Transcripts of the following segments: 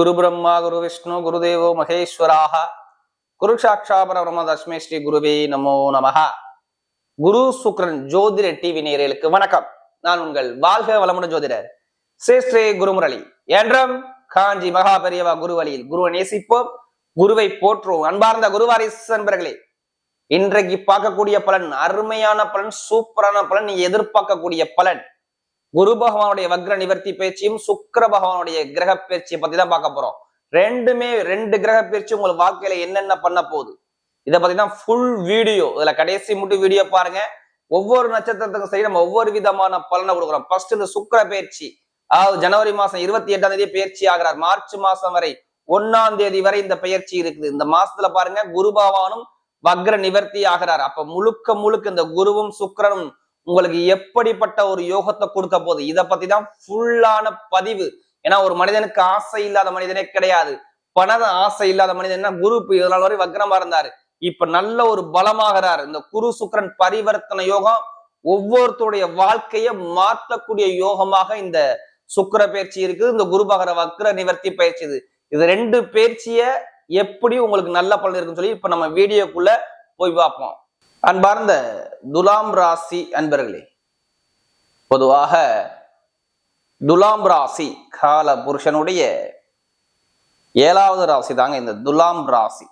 குரு பிரம்மா குரு விஷ்ணு குருதேவோ மகேஸ்வராக குரு சாட்சா பரபிரம்ம தஸ்மை ஸ்ரீ குருவே நமோ நமஹ. குரு சுக்ரன் ஜோதிட டிவி நேயர்களுக்கு வணக்கம். நான் உங்கள் வாழ்க வளமுடன் ஜோதிடர் ஸ்ரீ குருமுரளி என்றும் காஞ்சி மகா பெரியவா குரு வழியில் குருவை நேசிப்போம், குருவை போற்றுவோம். அன்பார்ந்த குருவாரிஸ் அன்பர்களே, இன்றைக்கு பார்க்கக்கூடிய பலன் அருமையான பலன், சூப்பரான பலன், நீங்க எதிர்பார்க்கக்கூடிய பலன். குரு பகவானுடைய வக்ர நிவர்த்தி பயிற்சியும் சுக்கிர பகவானுடைய கிரக பயிற்சியை பத்தி தான் பார்க்க போறோம். ரெண்டு கிரக பயிற்சி உங்கள் வாழ்க்கையில என்னென்ன பண்ண போகுது இதை பத்தி தான் ஃபுல் வீடியோ. இதுல கடைசி மட்டும் வீடியோ பாருங்க. ஒவ்வொரு நட்சத்திரத்துக்கும் சரி நம்ம ஒவ்வொரு விதமான பலனை கொடுக்குறோம். ஃபர்ஸ்ட் இந்த சுக்கிர பயிற்சி, அதாவது ஜனவரி மாசம் 28ஆம் தேதி பயிற்சி ஆகிறார். மார்ச் மாசம் வரை 1ஆம் தேதி வரை இந்த பயிற்சி இருக்குது. இந்த மாசத்துல பாருங்க குரு பகவானும் வக்ர நிவர்த்தி ஆகிறார். அப்ப முழுக்க இந்த குருவும் சுக்கிரனும் உங்களுக்கு எப்படிப்பட்ட ஒரு யோகத்தை கொடுக்க போகுது இதை பத்தி தான் ஃபுல்லான பதிவு. ஏன்னா ஒரு மனிதனுக்கு ஆசை இல்லாத மனிதனே கிடையாது. பண ஆசை இல்லாத மனிதன் குரு இதனால் வரை வக்ரமா இருந்தாரு, இப்ப நல்ல ஒரு பலமாகிறார். இந்த குரு சுக்கிரன் பரிவர்த்தனை யோகம் ஒவ்வொருத்தருடைய வாழ்க்கையை மாற்றக்கூடிய யோகமாக இந்த சுக்கிர பயிற்சி இருக்குது. இந்த குரு பகர வக்ர நிவர்த்தி பயிற்சி இது ரெண்டு பயிற்சிய எப்படி உங்களுக்கு நல்ல பலன் இருக்குன்னு சொல்லி இப்ப நம்ம வீடியோக்குள்ள போய் பார்ப்போம். அன்பார்ந்த துலாம் ராசி அன்பர்களே, பொதுவாக துலாம் ராசி கால புருஷனுடைய 7வது ராசி தாங்க இந்த துலாம் ராசி.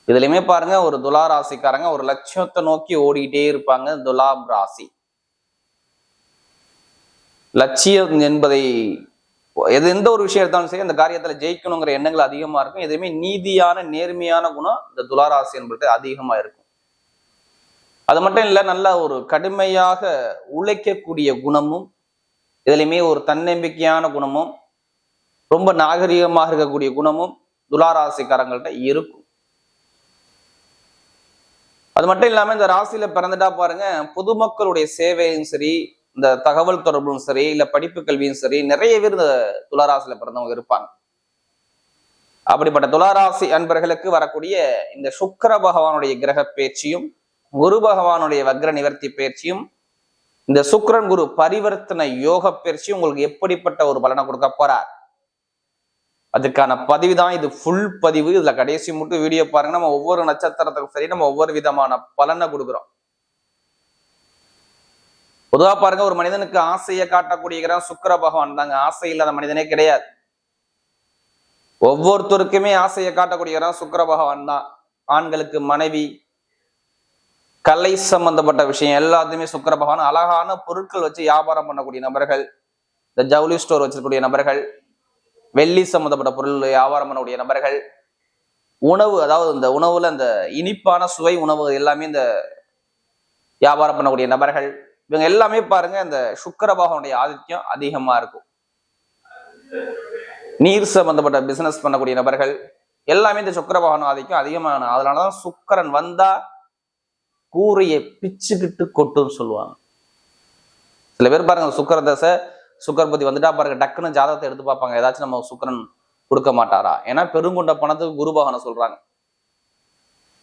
இதுலயுமே பாருங்க ஒரு துலா ராசிக்காரங்க ஒரு லட்சியத்தை நோக்கி ஓடிக்கிட்டே இருப்பாங்க. துலாம் ராசி லட்சியம் என்பதை எந்த ஒரு விஷயம் எடுத்தாலும் சரி அந்த காரியத்துல ஜெயிக்கணுங்கிற எண்ணங்கள் அதிகமா இருக்கும். எதுவுமே நீதியான நேர்மையான குணம் இந்த துளாராசி என்பது அதிகமா இருக்கும். அது மட்டும் இல்ல, நல்ல ஒரு கடுமையாக உழைக்கக்கூடிய குணமும் இதுலையுமே ஒரு தன்னம்பிக்கையான குணமும் ரொம்ப நாகரிகமாக இருக்கக்கூடிய குணமும் துளாராசிக்காரங்கள்ட்ட இருக்கும். அது மட்டும் இல்லாம இந்த ராசியில பிறந்துட்டா பாருங்க, பொதுமக்களுடைய சேவையும் சரி, இந்த தகவல் தொடர்பும் சரி, இல்ல படிப்பு கல்வியும் சரி, நிறைய பேர் இந்த துளாராசியில பிறந்தவங்க இருப்பாங்க. அப்படிப்பட்ட துளாராசி அன்பர்களுக்கு வரக்கூடிய இந்த சுக்கிர பகவானுடைய கிரக பயிற்சியும் குரு பகவானுடைய வக்ர நிவர்த்தி பயிற்சியும் இந்த சுக்கிரன் குரு பரிவர்த்தனை யோக பயிற்சியும் உங்களுக்கு எப்படிப்பட்ட ஒரு பலனை கொடுக்க போறார் அதுக்கான பதிவு தான் இது. ஃபுல் பதிவு. இதுல கடைசி மட்டும் வீடியோ பாருங்க. நம்ம ஒவ்வொரு நட்சத்திரத்துக்கும் சரி நம்ம ஒவ்வொரு விதமான பலனை கொடுக்குறோம். பொதுவா பாருங்க, ஒரு மனிதனுக்கு ஆசையை காட்டக்கூடிய சுக்கிர பகவான் தாங்க. ஆசை இல்லாத மனிதனே கிடையாது. ஒவ்வொருத்தருக்குமே ஆசையை காட்டக்கூடிய சுக்கிர பகவான் தான். ஆண்களுக்கு மனைவி, கலை சம்பந்தப்பட்ட விஷயம் எல்லாத்தையுமே சுக்கிர பகவான். அழகான பொருட்கள் வச்சு வியாபாரம் பண்ணக்கூடிய நபர்கள், இந்த ஜவுளி ஸ்டோர் வச்சிருக்கக்கூடிய நபர்கள், வெள்ளி சம்பந்தப்பட்ட பொருள் வியாபாரம் பண்ணக்கூடிய நபர்கள், உணவு, அதாவது இந்த உணவுல இந்த இனிப்பான சுவை உணவு எல்லாமே இந்த வியாபாரம் பண்ணக்கூடிய நபர்கள், இவங்க எல்லாமே பாருங்க இந்த சுக்கிர பகவானுடைய ஆதித்யம் அதிகமா இருக்கும். நீர் சம்பந்தப்பட்ட பிசினஸ் பண்ணக்கூடிய நபர்கள் எல்லாமே இந்த சுக்கிர பகவான் ஆதிக்கம் அதிகமான. அதனாலதான் சுக்கிரன் வந்தா கூரையை பிச்சுக்கிட்டு கொட்டுன்னு சொல்லுவாங்க. சில பேர் பாருங்க சுக்கிர தசை சுக்கரபதி வந்துட்டா பாருங்க டக்குன்னு ஜாதகத்தை எடுத்து பார்ப்பாங்க, ஏதாச்சும் நம்ம சுக்கிரன் கொடுக்க மாட்டாரா? ஏன்னா பெருங்கொண்ட பணத்துக்கு குரு பகவானை சொல்றாங்க,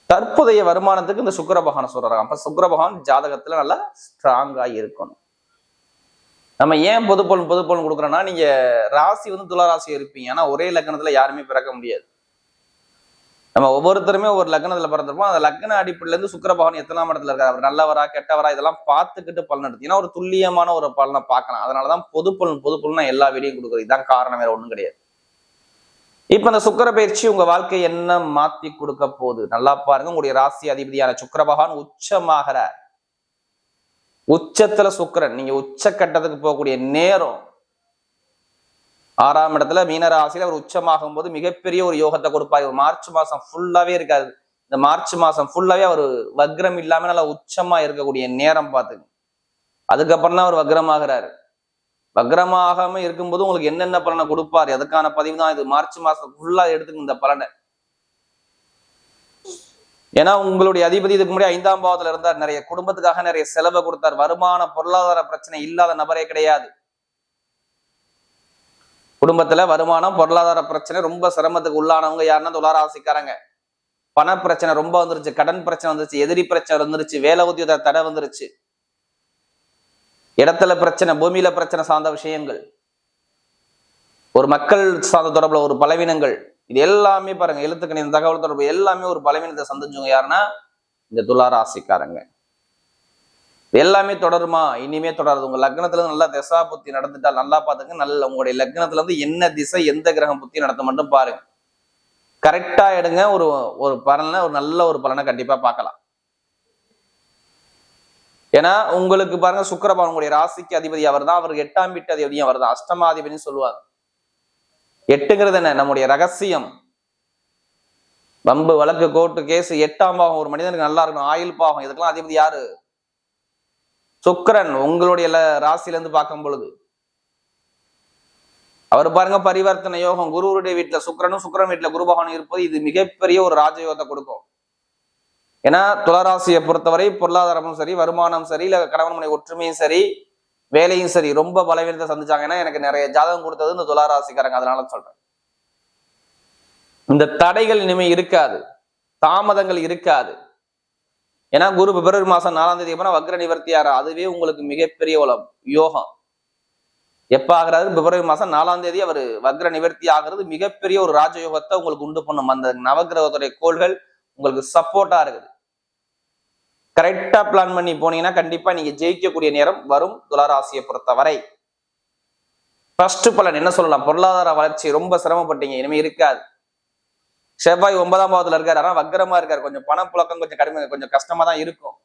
தற்போதைய வருமானத்துக்கு இந்த சுக்கிர பகவானை சொல்றாங்க. அப்ப சுக்கிர பகவான் ஜாதகத்துல நல்லா ஸ்ட்ராங்கா இருக்கணும். நம்ம ஏன் பொது பலன் கொடுக்குறோம்னா, நீங்க ராசி துலா ராசி இருப்பீங்க, ஆனா ஒரே லக்னத்துல யாருமே பிறக்க முடியாது. நம்ம ஒவ்வொருத்தருமே ஒவ்வொரு லக்னத்துல பிறந்திருப்போம். அந்த லக்ன அடிப்படையில இருந்து சுக்கிர பகவான் எத்தனாம் இடத்துல இருக்காரு, அவர் நல்லவரா கெட்டவரா இதெல்லாம் பார்த்துக்கிட்டு பலன் எடுத்தீங்கன்னா ஒரு துல்லியமான ஒரு பலனை பார்க்கலாம். அதனாலதான் பொது பலன் நான் எல்லா வீடியும் கொடுக்குறது. இதுதான் காரணம், வேற ஒண்ணும் கிடையாது. இப்ப இந்த சுக்கிர பயிற்சி உங்க வாழ்க்கை என்ன மாத்தி கொடுக்க போகுது நல்லா பாருங்க. உங்களுடைய ராசி அதிபதியான சுக்கிர பகவான் உச்சமாகிறார். உச்சத்துல சுக்கிரன், நீங்க உச்சக்கட்டத்துக்கு போகக்கூடிய நேரம் 6ஆம் இடத்துல மீன ராசியில அவர் உச்சமாகும் போது மிகப்பெரிய ஒரு யோகத்தை கொடுப்பார். மார்ச் மாசம் ஃபுல்லாவே இருக்காது. இந்த மார்ச் மாசம் ஃபுல்லாவே அவர் வக்ரம் இல்லாம நல்லா உச்சமா இருக்கக்கூடிய நேரம் பார்த்துங்க. அதுக்கப்புறம் தான் அவர் வக்ரமாகிறாரு. வக்ரமாகாம இருக்கும்போது உங்களுக்கு என்னென்ன பலனை கொடுப்பாரு அதுக்கான பதிவு தான் இது. மார்ச் மாசம் ஃபுல்லா எடுத்துக்க இந்த பலனை. ஏன்னா உங்களுடைய அதிபதி இதுக்கு முன்னாடி 5ஆம் பாவத்துல இருந்தார். நிறைய குடும்பத்துக்காக நிறைய செலவை கொடுத்தார். வருமான பொருளாதார பிரச்சனை இல்லாத நபரே கிடையாது. குடும்பத்துல வருமானம் பொருளாதார பிரச்சனை ரொம்ப சிரமத்துக்கு உள்ளானவங்க யாருன்னா துளாராசிக்காரங்க. பண பிரச்சனை ரொம்ப வந்துருச்சு, கடன் பிரச்சனை வந்துருச்சு, எதிரி பிரச்சனை வந்துருச்சு, வேலை உத்தியோக தடை வந்துருச்சு, இடத்துல பிரச்சனை, பூமியில பிரச்சனை சார்ந்த விஷயங்கள், ஒரு மக்கள் சார்ந்த தொடர்புல ஒரு பலவீனங்கள், இது எல்லாமே பாருங்க, எழுத்துக்கணித தகவல் தொடர்பு எல்லாமே ஒரு பலவீனத்தை சந்திச்சவங்க யாருன்னா இந்த துலா ராசிக்காரங்க. எல்லாமே தொடருமா? இனிமே தொடராது. உங்க லக்னத்துல இருந்து நல்லா திசா புத்தி நடந்துட்டால் நல்லா பாத்துங்க. நல்ல உங்களுடைய லக்னத்துல இருந்து என்ன திசை எந்த கிரகம் புத்தி நடத்த மட்டும் பாருங்க. கரெக்டா எடுங்க. ஒரு பலனை, ஒரு நல்ல ஒரு பலனை கண்டிப்பா பார்க்கலாம். ஏன்னா உங்களுக்கு பாருங்க, சுக்கிரபகவான் உங்களுடைய ராசிக்கு அதிபதி அவர் தான். அவருக்கு 8ஆம் வீட்டு அதிபதியும் அவர் தான். அஷ்டமாதிபதினு சொல்லுவாங்க. 8ங்கிறது என்ன? நம்முடைய ரகசியம், வம்பு வழக்கு கோர்ட்டு கேஸ். 8ஆம் பாகம் ஒரு மனிதனுக்கு நல்லா இருக்கணும். ஆயுள் பாகம், இதுக்கெல்லாம் அதிபதி யாரு? சுக்கிரன். உங்களுடைய ராசியில இருந்து பார்க்கும் பொழுது அவர் பாருங்க பரிவர்த்தனை யோகம். குருவுடைய வீட்டுல சுக்கிரனும் சுக்கிரன் வீட்டுல குரு பகவான் இருப்பது இது மிகப்பெரிய ஒரு ராஜயோகத்தை கொடுக்கும். ஏன்னா துளாராசியை பொறுத்தவரை பொருளாதாரமும் சரி, வருமானம் சரி, இல்ல கணவன் மனை ஒற்றுமையும் சரி, வேலையும் சரி, ரொம்ப பலவீனத்தை சந்திச்சாங்க. ஏன்னா எனக்கு நிறைய ஜாதகம் கொடுத்தது இந்த துளாராசிக்காரங்க. அதனால சொல்றேன், இந்த தடைகள் இனிமே இருக்காது, தாமதங்கள் இருக்காது. ஏன்னா குரு பிப்ரவரி மாசம் 4ஆம் தேதி அப்புறம் வக்ர நிவர்த்தி ஆற, அதுவே உங்களுக்கு மிகப்பெரிய யோகம். எப்ப ஆகிறாரு? பிப்ரவரி மாசம் 4ஆம் தேதி அவர் வக்ர நிவர்த்தி ஆகிறது மிகப்பெரிய ஒரு ராஜயோகத்தை உங்களுக்கு உண்டு பண்ணும். அந்த நவகிரகத்துடைய கோள்கள் உங்களுக்கு சப்போர்ட்டா இருக்குது. கரெக்டா பிளான் பண்ணி போனீங்கன்னா கண்டிப்பா நீங்க ஜெயிக்கக்கூடிய நேரம் வரும். துளாராசியை பொறுத்தவரை ஃபர்ஸ்ட் பலன் என்ன சொல்லலாம்? பொருளாதார வளர்ச்சி ரொம்ப சிரமப்பட்டீங்க, இனிமே இருக்காது. செவ்வாய் 9ஆம் பாவத்துல இருக்காரு, ஆனா வக்கரமா இருக்காரு. கொஞ்சம் பணப்புழக்கம் கொஞ்சம் கடுமை, கொஞ்சம் கஷ்டமா தான் இருக்கும்.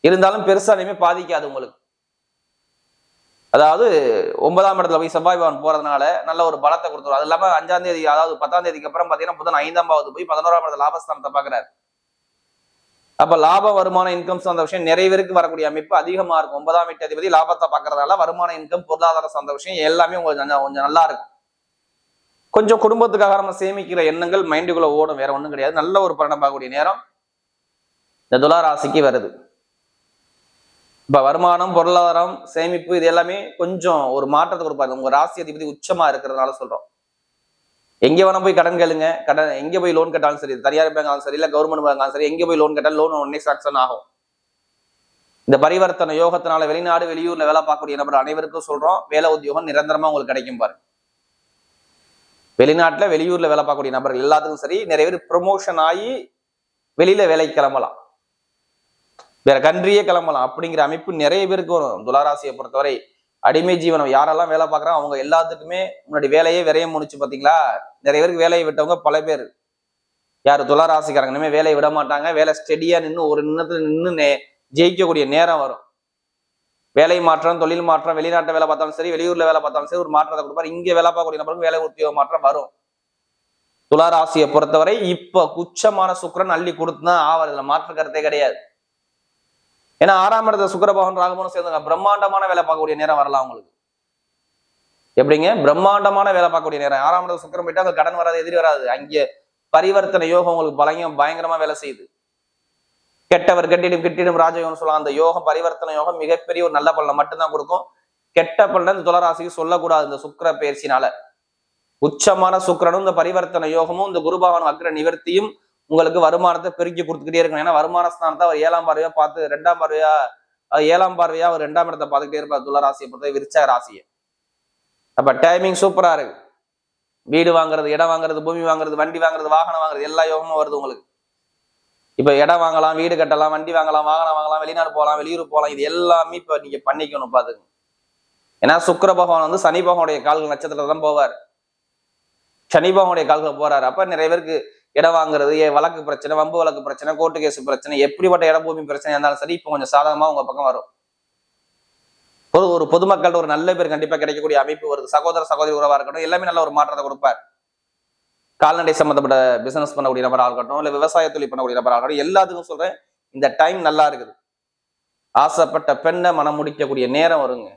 இருந்தாலும் பெருசா இனிமே பாதிக்காது உங்களுக்கு. அதாவது 9ஆம் இடத்துல போய் செவ்வாய் பவன் போறதுனால நல்ல ஒரு பலத்தை கொடுத்துரும். அது இல்லாம 5ஆம் தேதி, அதாவது 10ஆம் தேதிக்கு அப்புறம் பாத்தீங்கன்னா புதன் 5ஆம் பாவத்துக்கு போய் 11ஆம் இடத்துல லாபஸ்தானத்தை பாக்குறாரு. அப்ப லாப வருமான இன்கம் சார்ந்த விஷயம் நிறைய பேருக்கு வரக்கூடிய அமைப்பு அதிகமா இருக்கும். 9ஆம் வீட்டு அதிபதி லாபத்தை பாக்குறதுனால வருமான இன்கம், பொருளாதார சார்ந்த விஷயம் எல்லாமே உங்களுக்கு கொஞ்சம் நல்லா இருக்கும். கொஞ்சம் குடும்பத்துக்காக நம்ம சேமிக்கிற எண்ணங்கள் மைண்டுக்குள்ள ஓடும், வேற ஒண்ணும் கிடையாது. நல்ல ஒரு பலனை பார்க்கக்கூடிய நேரம் இந்த துலா ராசிக்கு வருது. இப்ப வருமானம், பொருளாதாரம், சேமிப்பு இது எல்லாமே கொஞ்சம் ஒரு மாற்றத்தை கொடுப்பாரு. உங்க ராசி அதிபதி உச்சமா இருக்கிறதுனால சொல்றோம். எங்க வேணா போய் கடன் கேளுங்க, கடன் எங்க போய் லோன் கேட்டாலும் சரி, தனியார் பேங்காலும் சரி, இல்ல கவர்மெண்ட் பேங்காலும் சரி, எங்க போய் லோன் கேட்டாலும் லோன் உடனே சாங்ஷன் ஆகும். இந்த பரிவர்த்தனை யோகத்தினால வெளிநாடு வெளியூர்ல வேலை பார்க்கக்கூடிய நபர் அனைவருக்கும் சொல்றோம், வேலை உத்தியோகம் நிரந்தரமா உங்களுக்கு கிடைக்கும் பாருங்க. வெளிநாட்டுல வெளியூர்ல வேலை பார்க்கக்கூடிய நபர்கள் எல்லாத்துக்கும் சரி, நிறைய பேர் ப்ரொமோஷன் ஆகி வெளியில வேலைக்கு கிளம்பலாம், வேற கண்ட்ரியே கிளம்பலாம் அப்படிங்கிற அமைப்பு நிறைய பேருக்கு வரும். துளாராசியை பொறுத்தவரை அடிமை ஜீவனம் யாரெல்லாம் வேலை பார்க்குறாங்க அவங்க எல்லாத்துக்குமே முன்னாடி வேலையே விரைய முடிச்சு. பார்த்தீங்களா, நிறைய பேருக்கு வேலையை விட்டவங்க பல பேர் யாரு? துளாராசிக்காரங்க. இனிமே வேலையை விட மாட்டாங்க. வேலை ஸ்டெடியா நின்று ஒரு நின்னத்துல நின்று ஜெயிக்கக்கூடிய நேரம் வரும். வேலை மாற்றம், தொழில் மாற்றம், வெளிநாட்டு வேலை பார்த்தாலும் சரி, வெளியூர்ல வேலை பார்த்தாலும் சரி, ஒரு மாற்றத்தை கொடுப்பாரு. இங்க வேலை பார்க்கக்கூடிய நபருக்கு வேலை உத்தியோக மாற்றம் வரும். துளாராசியை பொறுத்தவரை இப்ப உச்சமான சுக்கிரன் அள்ளி கொடுத்துதான் ஆவறதுல மாற்று கருத்தே கிடையாது. ஏன்னா 6ஆம் இடத்துல சுக்கிரபகவான் ராகுபவனும் சேர்ந்தாங்க. பிரம்மாண்டமான வேலை பார்க்கக்கூடிய நேரம் வரலாம் உங்களுக்கு. எப்படிங்க? பிரம்மாண்டமான வேலை பார்க்கக்கூடிய நேரம். 6ஆம் இடத்துல சுக்கிரன் போயிட்டா அங்க கடன் வராது, எதிரி வராது. அங்கே பரிவர்த்தனை யோகம் உங்களுக்கு பயங்கரமா வேலை செய்யுது. கெட்டவர் கெட்டிடும் ராஜயோகம் சொல்லலாம். அந்த யோகம், பரிவர்த்தனை யோகம் மிகப்பெரிய ஒரு நல்ல பலனை மட்டும்தான் கொடுக்கும். கெட்ட பலனை இந்த துளாராசிக்கு சொல்லக்கூடாது. இந்த சுக்கிர பயிற்சினால உச்சமான சுக்கிரனும் இந்த பரிவர்த்தனை யோகமும் இந்த குரு பகவான் வக்ர நிவர்த்தியும் உங்களுக்கு வருமானத்தை பெருக்கி கொடுத்துக்கிட்டே இருக்கணும். ஏன்னா வருமான ஸ்தானத்தை அவர் 7ஆம் பார்வையா பார்த்து 2ஆம் பார்வையா 7ஆம் பார்வையா அவர் 2ஆம் இடத்தை பார்த்துக்கிட்டே இருப்பார். துளாராசியை பொறுத்த விருச்சக ராசியை. அப்ப டைமிங் சூப்பரா இருக்கு. வீடு வாங்குறது, இடம் வாங்குறது, பூமி வாங்குறது, வண்டி வாங்குறது, வாகனம் வாங்குறது, எல்லா யோகமும் வருது உங்களுக்கு. இப்ப இடம் வாங்கலாம், வீடு கட்டலாம், வண்டி வாங்கலாம், வாகனம் வாங்கலாம், வெளிநாடு போகலாம், வெளியூர் போகலாம். இது எல்லாமே இப்ப நீங்க பண்ணிக்கணும் பாத்துங்க. ஏன்னா சுக்கிர பகவான் வந்து சனி பகவானுடைய கால்கள் நட்சத்திரத்துல தான் போவார். சனி பகவானுடைய கால்கள் போறாரு. அப்ப நிறைய பேருக்கு இடம் வாங்குறது, வழக்கு பிரச்சனை, வம்பு வழக்கு பிரச்சனை, கோர்ட்டு கேஸ் பிரச்சனை, எப்படிப்பட்ட இடம் பூமி பிரச்சனை இருந்தாலும் சரி இப்ப கொஞ்சம் சாதகமா உங்க பக்கம் வரும். ஒரு பொதுமக்கள்கிட்ட ஒரு நல்ல பேர் கண்டிப்பா கிடைக்கக்கூடிய அமைப்பு வருது. சகோதர சகோதரி உறவா இருக்கட்டும், எல்லாமே நல்ல ஒரு மாற்றத்தை கொடுப்பார். கால்நடை சம்பந்தப்பட்ட பிசினஸ் பண்ணக்கூடிய நபராக இருக்கட்டும், இல்ல விவசாய தொழில் பண்ணக்கூடிய நபராக இருக்கட்டும், எல்லாத்துக்கும் சொல்றேன் இந்த டைம் நல்லா இருக்குது. ஆசைப்பட்ட பெண்ணை மனம் முடிக்கக்கூடிய நேரம் வருங்க.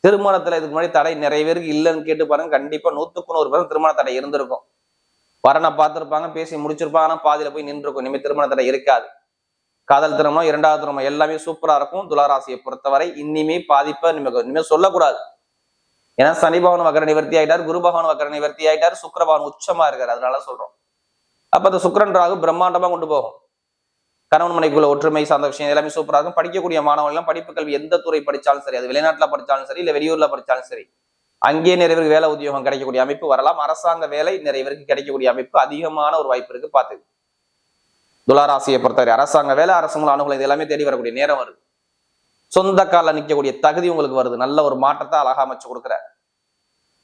திருமணத்துல இதுக்கு முன்னாடி தடை நிறைய பேருக்கு இல்லைன்னு கேட்டு பாருங்க. கண்டிப்பா 100% திருமண தடை இருந்திருக்கும். வரனை பார்த்திருப்பாங்க, பேசி முடிச்சிருப்பாங்க, ஆனா பாதியில போய் நின்றுருக்கும். இனிமேல் திருமண தடை இருக்காது. காதல் திருமணம், 2வது திருமணம் எல்லாமே சூப்பரா இருக்கும். துளாராசியை பொறுத்தவரை இனிமே பாதிப்பை இனிமேல் சொல்லக்கூடாது. ஏன்னா சனி பகவான் வக்ர நிவர்த்தி ஆயிட்டார், குரு பகவான் வக்ர நிவர்த்தி ஆயிட்டார், சுக்கிர பகவான் உச்சமா இருக்காரு. அதனால சொல்றோம். அப்ப அந்த சுக்கிரன் ராகு பிரம்மாண்டமா கொண்டு போகும். கணவன் மனைக்குள்ள ஒற்றுமை சார்ந்த விஷயம் எல்லாமே சூப்பரா இருக்கும். படிக்கக்கூடிய மாணவர்கள் எல்லாம் படிப்பு கல்வி எந்த துறை படிச்சாலும் சரி, அது வெளிநாட்டுல படிச்சாலும் சரி, இல்ல வெளியூர்ல படிச்சாலும் சரி, அங்கேயே நிறைய பேருக்கு வேலை உத்தியோகம் கிடைக்கக்கூடிய அமைப்பு வரலாம். அரசாங்க வேலை நிறைய பேருக்கு கிடைக்கக்கூடிய அமைப்பு அதிகமான ஒரு வாய்ப்பு இருக்கு. பார்த்து துளாராசியை பொறுத்தவரை அரசாங்க வேலை, அரசு மூல அனுகூலம் இது எல்லாமே தேடி வரக்கூடிய நேரம் வருது. சொந்த கால நிற்கக்கூடிய தகுதி உங்களுக்கு வருது. நல்ல ஒரு மாற்றத்தை அழகா அமைச்சு கொடுக்குற.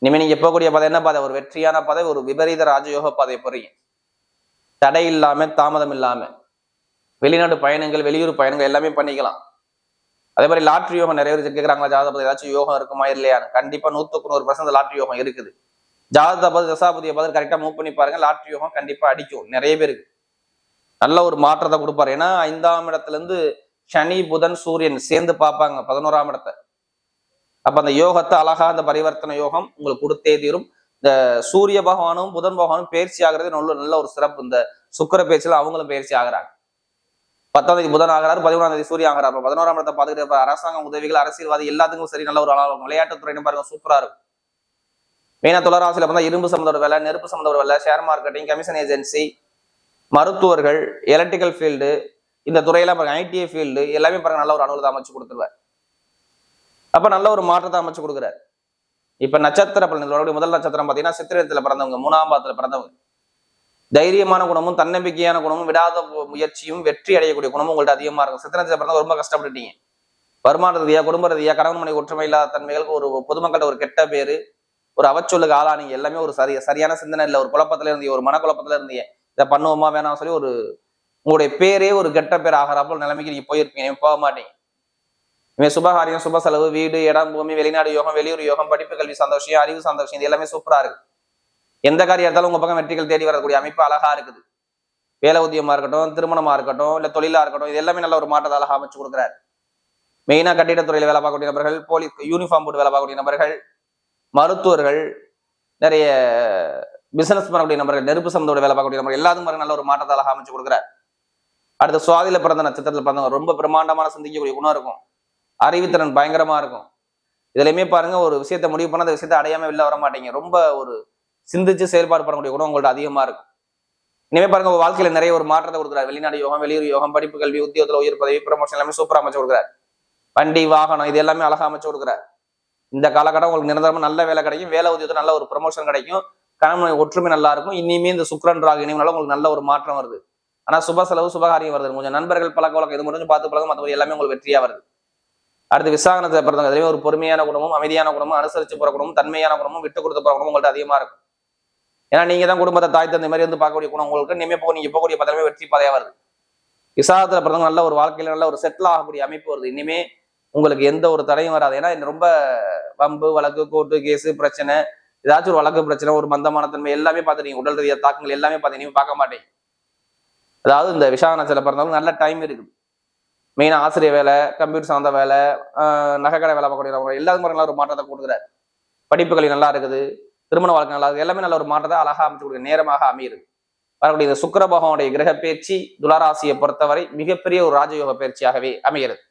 இனிமே நீங்க போகக்கூடிய பாதை என்ன பாதை? ஒரு வெற்றியான பாதை, ஒரு விபரீத ராஜயோக பாதை போறீங்க. தடை இல்லாம தாமதம் இல்லாம வெளிநாடு பயணங்கள், வெளியூர் பயணங்கள் எல்லாமே பண்ணிக்கலாம். அதே மாதிரி லாட்ரி யோகம் நிறைய பேர் கேட்கிறாங்களா, ஜாதகப்பதி ஏதாச்சும் யோகம் இருக்குமா இல்லையான்னு? கண்டிப்பா 100% லாட்ரி யோகம் இருக்குது. ஜாதகப்பதி தசாபதியை பார்த்து கரெக்டா மூவ் பண்ணி பாருங்க, லாட்ரி யோகம் கண்டிப்பா அடிக்கும். நிறைய பேருக்கு நல்ல ஒரு மாற்றத்தை கொடுப்பாரு. ஏன்னா 5ஆம் இடத்துல இருந்து சனி புதன் சூரியன் சேர்ந்து பார்ப்பாங்க 11ஆம் இடத்தை. அப்ப அந்த யோகத்தை அழகா அந்த பரிவர்த்தனை யோகம் உங்களுக்கு கொடுத்தே தீரும். இந்த சூரிய பகவானும் புதன் பகவானும் பயிற்சி ஆகிறது நல்ல ஒரு சிறப்பு. இந்த சுக்கிர பயிற்சியில அவங்களும் பயிற்சி ஆகிறாங்க. 10ஆம் தேதி புதன் ஆகிறாரு, 11ஆம் தேதி சூரியன் ஆகிறார். 11ஆம் இடத்தை பார்த்துக்கிட்டு அரசாங்கம் உதவிகள், அரசியல்வாதி எல்லாத்துக்கும் சரி நல்ல ஒரு அளவு. விளையாட்டுத்துறைன்னு பாருங்க சூப்பரா இருக்கும். மெயினா துளாராசியில பார்த்தா இரும்பு சம்பந்த வேலை, நெருப்பு சம்பந்த வேலை, ஷேர் மார்க்கெட்டிங், கமிஷன் ஏஜென்சி, மருத்துவர்கள், எலக்ட்ரிக்கல் ஃபீல்டு, இந்த துறையெல்லாம் பாருங்க, ஐடிஐ ஃபீல்டு எல்லாமே பாருங்க நல்ல ஒரு அனுகூலத்தை அமைச்சு கொடுத்துருவார். அப்ப நல்ல ஒரு மாற்றத்தை அமைச்சு கொடுக்குறாரு. இப்ப நட்சத்திர பலன்களோட முதல் நட்சத்திரம் பார்த்தீங்கன்னா சித்திரத்துல பிறந்தவங்க, 3ஆம் பாதத்துல பிறந்தவங்க. தைரியமான குணமும் தன்னம்பிக்கையான குணமும் விடாத முயற்சியும் வெற்றி அடையக்கூடிய குணமும் உங்கள்ட்ட அதிகமா இருக்கும். சித்திரத்துல பிறந்தவங்க ரொம்ப கஷ்டப்பட்டுட்டீங்க. வருமான ரீதியா, குடும்ப ரீதியா, கணவன் மனைவி ஒற்றுமை இல்லாத தன்மைகளுக்கு, ஒரு பொதுமக்கள்கிட்ட ஒரு கெட்ட பேரு, ஒரு அவச்சொல்லுக்கு ஆளானீங்க. எல்லாமே ஒரு சரியான சிந்தனை இல்லை, ஒரு குழப்பத்துல இருந்தீங்க, ஒரு மனக்குழப்பத்துல இருந்தீங்க. இதை பண்ணுவோமா வேணாம் சொல்லி ஒரு உங்களுடைய பேரே ஒரு கெட்ட பேர் ஆகிறாப்போ நிலைமைக்கு நீங்க போயிருப்பீங்க. போக மாட்டீங்க. இவன் சுபகாரியம், சுப செலவு, வீடு, இடம், பூமி, வெளிநாடு யோகம், வெளியூர் யோகம், படிப்பு கல்வி சந்தோஷம், அறிவு சந்தோஷம், இது எல்லாமே சூப்பரா இருக்கு. எந்த காரியம் இருந்தாலும் உங்க பக்கம் வெற்றிகள் தேடி வரக்கூடிய அமைப்பு அழகா இருக்குது. வேலை உத்தியமா இருக்கட்டும், திருமணமா இருக்கட்டும், இல்ல தொழிலா இருக்கட்டும், இது எல்லாமே நல்ல ஒரு மாற்றத்தை அழகா அமைச்சு கொடுக்குறாரு. மெயினா கட்டிடத்துறையில வேலை பார்க்கக்கூடிய நபர்கள், போலீஸ் யூனிஃபார்ம் போட்டு வேலை பார்க்கக்கூடிய நபர்கள், மருத்துவர்கள், நிறைய பிசினஸ் பண்ணக்கூடிய நபர்கள், நெருப்பு சம்பந்தோட வேலை பார்க்கக்கூடிய நபர்கள் எல்லாத்துக்கும் நல்ல ஒரு மாற்றத்தை அழகா அமைச்சு கொடுக்குறாரு. அடுத்த சுவாதியில பிறந்த நட்சத்திரத்துல பிறந்தவங்க ரொம்ப பிரம்மாண்டமான சிந்திக்கக்கூடிய குணம் இருக்கும். அறிவுத்திறன் பயங்கரமா இருக்கும். இதுலயுமே பாருங்க, ஒரு விஷயத்த முடிவு பண்ண அந்த விஷயத்த அடையாம வெளில வர மாட்டீங்க. ரொம்ப ஒரு சிந்திச்சு செயல்பாடு பண்ணக்கூடிய குணம் உங்கள்ட்ட அதிகமா இருக்கும். இனிமே பாருங்க, உங்க வாழ்க்கையில நிறைய ஒரு மாற்றத்தை கொடுக்குறாரு. வெளிநாடு யோகம், வெளியூர் யோகம், படிப்பு கல்வி, உத்தியோகத்துல உயர் பதவி, ப்ரமோஷன் எல்லாமே சூப்பரா அமைச்சு கொடுக்குறாரு. வண்டி வாகனம் இது எல்லாமே அழகா அமைச்சு கொடுக்குறாரு. இந்த காலகட்டம் உங்களுக்கு நிரந்தரமா நல்ல வேலை கிடைக்கும். வேலை உத்தியோகத்துல நல்ல ஒரு ப்ரமோஷன் கிடைக்கும். கணவன் ஒற்றுமை நல்லா இருக்கும். இனிமே இந்த சுக்கிரன் ராகு இனிமேல உங்களுக்கு நல்ல ஒரு மாற்றம் வருது. ஆனா சுப செலவு, சுபகாரியம் வருது. கொஞ்சம் நண்பர்கள் பழக்க வழக்கம் இது முடிஞ்சு பார்த்து பழக்கம், மற்றபடி எல்லாமே உங்களுக்கு வெற்றியா வருது. அடுத்து விசாகனத்தை பிறந்தவங்க, அதுவே ஒரு பொறுமையான குணமும், அமைதியான குணமும், அனுசரிச்சு போற குணமும், தன்மையான குணமும், விட்டு கொடுத்து போற குணமும் உங்கள்ட்ட அதிகமா இருக்கும். ஏன்னா நீங்க தான் குடும்பத்தை தாய் தந்தை மாதிரி வந்து பார்க்கக்கூடிய குணம் உங்களுக்கு. இனிமே நீங்க போகக்கூடிய பதவியுமே வெற்றி பாதையா வருது. விசாகத்துல பிறந்தவங்க நல்ல ஒரு வாழ்க்கையில நல்ல ஒரு செட்டில் ஆகக்கூடிய அமைப்பு வருது. இனிமே உங்களுக்கு எந்த ஒரு தடையும் வராது. ஏன்னா ரொம்ப வம்பு வழக்கு, கோர்ட்டு கேஸு பிரச்சனை, ஏதாச்சும் ஒரு வழக்கு பிரச்சனை, ஒரு மந்தமான தன்மை எல்லாமே பார்த்துட்டீங்க. உடல் ரீதியாக தாக்கங்கள் எல்லாமே பார்த்தீங்க, பார்க்க மாட்டேங்க. அதாவது இந்த விசாகனத்துல பிறந்தவங்க நல்ல டைம் இருக்குது. மெயினா ஆசிரியர் வேலை, கம்ப்யூட்டர் சார்ந்த வேலை, நகைக்கடை வேலை பார்க்கக்கூடிய எல்லாத்துக்கும் நல்ல ஒரு மாற்றத்தை கொடுக்குறாரு. படிப்புகள் நல்லா இருக்குது, திருமண வாழ்க்கை நல்லா இருக்குது, எல்லாமே நல்ல ஒரு மாற்றத்தை அழகா அமைச்சு கொடுக்குற நேரமாக அமையுது. வரக்கூடிய இந்த சுக்கிர பகவானுடைய கிரக பயிற்சி துளாராசியை பொறுத்தவரை மிகப்பெரிய ஒரு ராஜயோக பயிற்சியாகவே அமைகிறது.